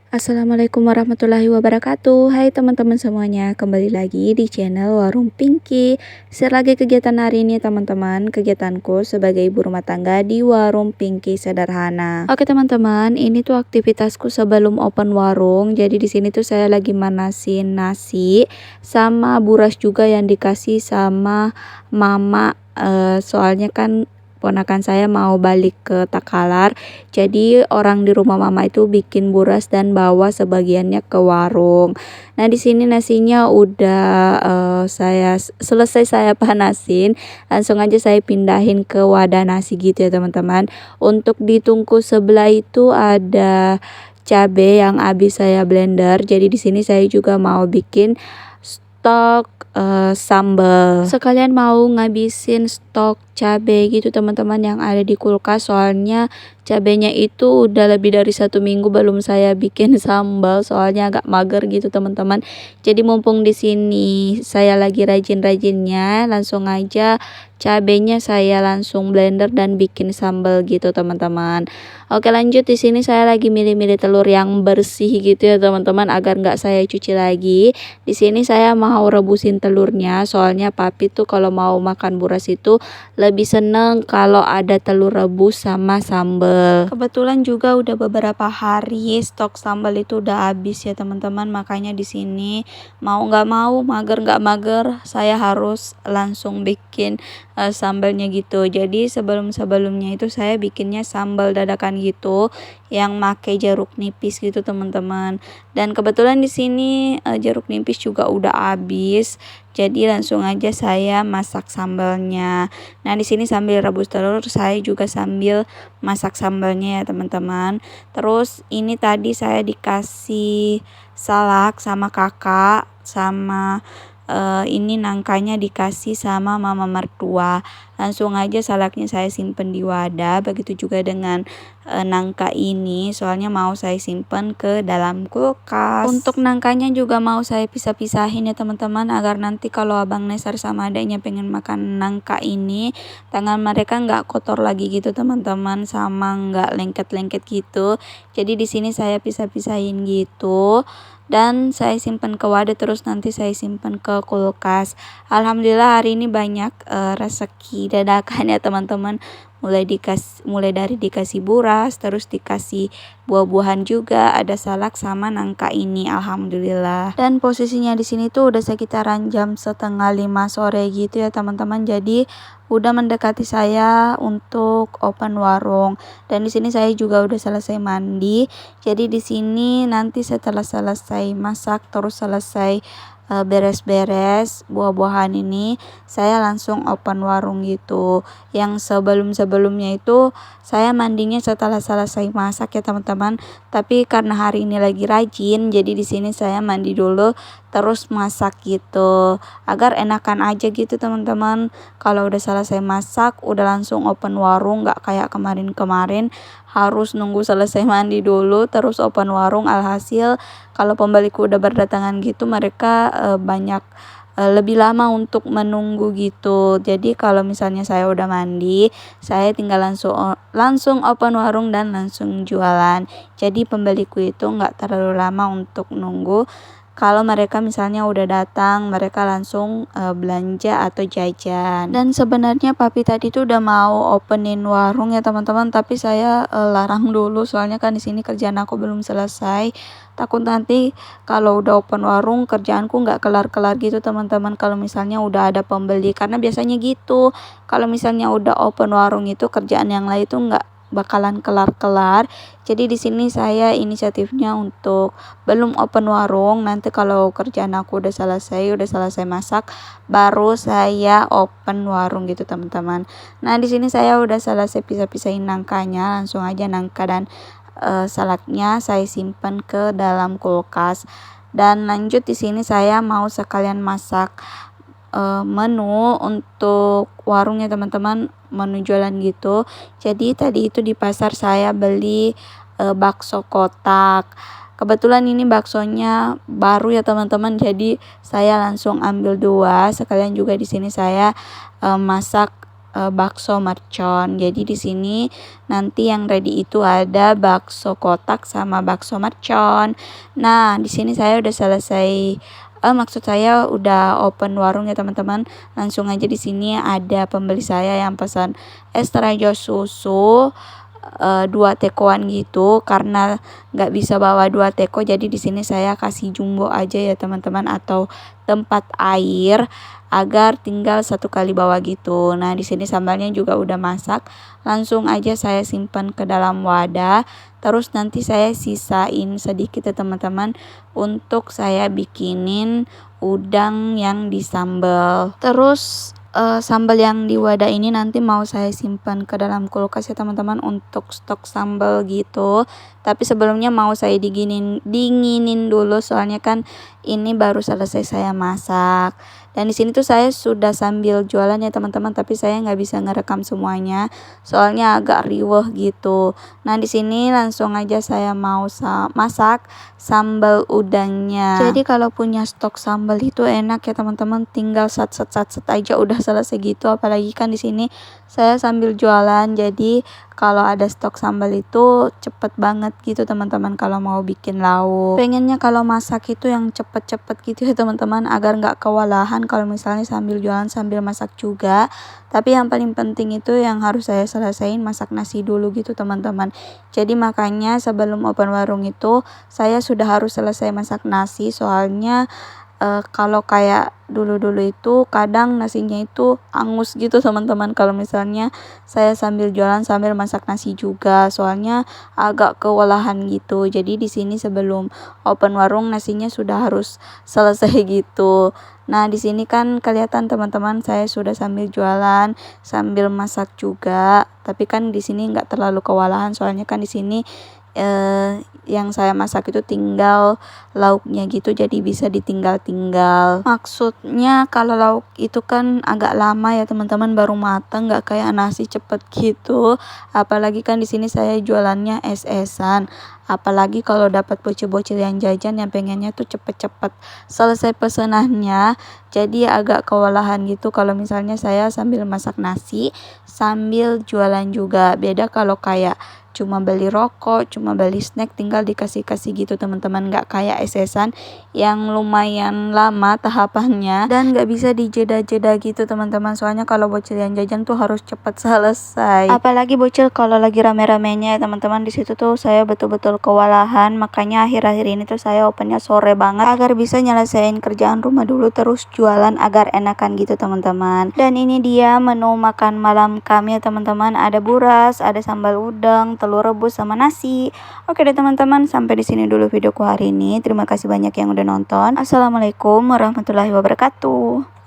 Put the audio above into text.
Assalamualaikum warahmatullahi wabarakatuh. Hai teman-teman semuanya, kembali lagi di channel Warung Pinky. Share lagi kegiatan hari ini teman-teman, kegiatanku sebagai ibu rumah tangga di Warung Pinky Sederhana. Oke teman-teman, ini tuh aktivitasku sebelum open warung. Jadi di sini tuh saya lagi manasin nasi sama buras juga yang dikasih sama mama. Soalnya kan ponakan saya mau balik ke Takalar, jadi orang di rumah mama itu bikin buras dan bawa sebagiannya ke warung. Nah di sini nasinya udah selesai saya panasin, langsung aja saya pindahin ke wadah nasi gitu ya teman-teman. Untuk di tungku sebelah itu ada cabai yang habis saya blender. Jadi di sini saya juga mau bikin stok sambal, sekalian mau ngabisin stok cabai gitu teman-teman yang ada di kulkas, soalnya cabenya itu udah lebih dari 1 minggu belum saya bikin sambal, soalnya agak mager gitu teman-teman. Jadi mumpung di sini saya lagi rajin-rajinnya, langsung aja cabenya saya langsung blender dan bikin sambal gitu teman-teman. Oke lanjut, di sini saya lagi milih-milih telur yang bersih gitu ya teman-teman, agar nggak saya cuci lagi. Di sini saya mau rebusin telurnya, soalnya papi tuh kalau mau makan buras itu lebih seneng kalau ada telur rebus sama sambal. Kebetulan juga udah beberapa hari stok sambal itu udah habis ya teman-teman, makanya di sini mau nggak mau, mager nggak mager, saya harus langsung bikin sambalnya gitu. Jadi sebelumnya itu saya bikinnya sambal dadakan gitu yang make jeruk nipis gitu teman-teman. Dan kebetulan di sini jeruk nipis juga udah habis. Jadi langsung aja saya masak sambalnya. Nah, di sini sambil rebus telur saya juga sambil masak sambalnya ya teman-teman. Terus ini tadi saya dikasih salak sama kakak, sama ini nangkanya dikasih sama mama mertua. Langsung aja salaknya saya simpen di wadah, begitu juga dengan nangka ini, soalnya mau saya simpen ke dalam kulkas. Untuk nangkanya juga mau saya pisah-pisahin ya teman-teman, agar nanti kalau abang Nesar sama adanya pengen makan nangka ini, tangan mereka nggak kotor lagi gitu teman-teman, sama nggak lengket-lengket gitu. Jadi di sini saya pisah-pisahin gitu dan saya simpan ke wadah, terus nanti saya simpan ke kulkas. Alhamdulillah hari ini banyak rezeki dadakan ya teman-teman. Mulai dari dikasih buras, terus dikasih buah-buahan juga, ada salak sama nangka ini, alhamdulillah. Dan posisinya di sini tuh udah sekitaran jam 4:30 sore gitu ya teman-teman. Jadi udah mendekati saya untuk open warung. Dan di sini saya juga udah selesai mandi. Jadi di sini nanti setelah selesai masak, terus selesai beres-beres buah-buahan ini, saya langsung open warung gitu. Yang sebelumnya itu saya mandinya setelah selesai masak ya teman-teman. Tapi karena hari ini lagi rajin, jadi di sini saya mandi dulu terus masak gitu, agar enakan aja gitu teman-teman. Kalau udah selesai masak udah langsung open warung, nggak kayak kemarin-kemarin harus nunggu selesai mandi dulu terus open warung. Alhasil kalau pembeliku udah berdatangan gitu, mereka banyak lebih lama untuk menunggu gitu. Jadi kalau misalnya saya udah mandi, saya tinggal langsung open warung dan langsung jualan. Jadi pembeliku itu nggak terlalu lama untuk nunggu. Kalau mereka misalnya udah datang, mereka langsung belanja atau jajan. Dan sebenarnya papi tadi tuh udah mau openin warung ya teman-teman, tapi saya larang dulu, soalnya kan di sini kerjaan aku belum selesai. Takut nanti kalau udah open warung kerjaanku nggak kelar-kelar gitu teman-teman, kalau misalnya udah ada pembeli. Karena biasanya gitu, kalau misalnya udah open warung itu kerjaan yang lain itu nggak bakalan kelar-kelar. Jadi di sini saya inisiatifnya untuk belum open warung, nanti kalau kerjaan aku udah selesai masak, baru saya open warung gitu teman-teman. Nah di sini saya udah selesai pisah-pisahin nangkanya, langsung aja nangka dan salaknya saya simpan ke dalam kulkas. Dan lanjut di sini saya mau sekalian masak menu untuk warungnya teman-teman, menu jualan gitu. Jadi tadi itu di pasar saya beli bakso kotak. Kebetulan ini baksonya baru ya teman-teman, jadi saya langsung ambil 2. Sekalian juga di sini saya masak bakso mercon. Jadi di sini nanti yang ready itu ada bakso kotak sama bakso mercon. Nah, di sini saya udah selesai, maksud saya udah open warung ya teman-teman. Langsung aja di sini ada pembeli saya yang pesan es terajo susu 2 tekoan gitu, karena nggak bisa bawa 2 teko jadi di sini saya kasih jumbo aja ya teman-teman, atau tempat air agar tinggal 1 kali bawa gitu. Nah, di sini sambalnya juga udah masak, langsung aja saya simpan ke dalam wadah. Terus nanti saya sisain sedikit ya teman-teman untuk saya bikinin udang yang disambal. Terus sambal yang di wadah ini nanti mau saya simpan ke dalam kulkas ya teman-teman untuk stok sambal gitu. Tapi sebelumnya mau saya dinginin dulu, soalnya kan ini baru selesai saya masak. Dan di sini tuh saya sudah sambil jualan ya teman-teman, tapi saya nggak bisa ngerekam semuanya soalnya agak riweh gitu. Nah, di sini langsung aja saya mau masak sambal udangnya. Jadi kalau punya stok sambal itu enak ya teman-teman, tinggal sat aja udah selesai gitu. Apalagi kan di sini saya sambil jualan, jadi kalau ada stok sambal itu cepet banget gitu teman-teman kalau mau bikin lauk. Pengennya kalau masak itu yang cepet-cepet gitu ya teman-teman, agar nggak kewalahan kalau misalnya sambil jualan sambil masak juga. Tapi yang paling penting itu yang harus saya selesaiin masak nasi dulu gitu teman-teman. Jadi makanya sebelum open warung itu saya sudah harus selesai masak nasi, soalnya kalau kayak dulu-dulu itu kadang nasinya itu angus gitu teman-teman kalau misalnya saya sambil jualan sambil masak nasi juga, soalnya agak kewalahan gitu. Jadi di sini sebelum open warung nasinya sudah harus selesai gitu. Nah, di sini kan kelihatan teman-teman saya sudah sambil jualan sambil masak juga, tapi kan di sini nggak terlalu kewalahan soalnya kan di sini yang saya masak itu tinggal lauknya gitu, jadi bisa ditinggal-tinggal. Maksudnya kalau lauk itu kan agak lama ya teman-teman baru matang, nggak kayak nasi cepet gitu. Apalagi kan di sini saya jualannya es-esan. Apalagi kalau dapat bocil-bocil yang jajan yang pengennya tuh cepet-cepet selesai pesanannya, jadi agak kewalahan gitu kalau misalnya saya sambil masak nasi sambil jualan juga. Beda kalau kayak cuma beli rokok, cuma beli snack tinggal dikasih-kasih gitu teman-teman, nggak kayak es-esan yang lumayan lama tahapannya dan nggak bisa dijeda-jeda gitu teman-teman, soalnya kalau bocil yang jajan tuh harus cepat selesai. Apalagi bocil kalau lagi rame-ramenya ya teman-teman, di situ tuh saya betul-betul kewalahan. Makanya akhir-akhir ini tuh saya opennya sore banget agar bisa nyelesain kerjaan rumah dulu terus jualan agar enakan gitu teman-teman. Dan ini dia menu makan malam kami ya teman-teman, ada buras, ada sambal udang, telur rebus sama nasi. Oke deh teman-teman, sampai di sini dulu videoku hari ini. Terima kasih banyak yang udah nonton. Assalamualaikum warahmatullahi wabarakatuh.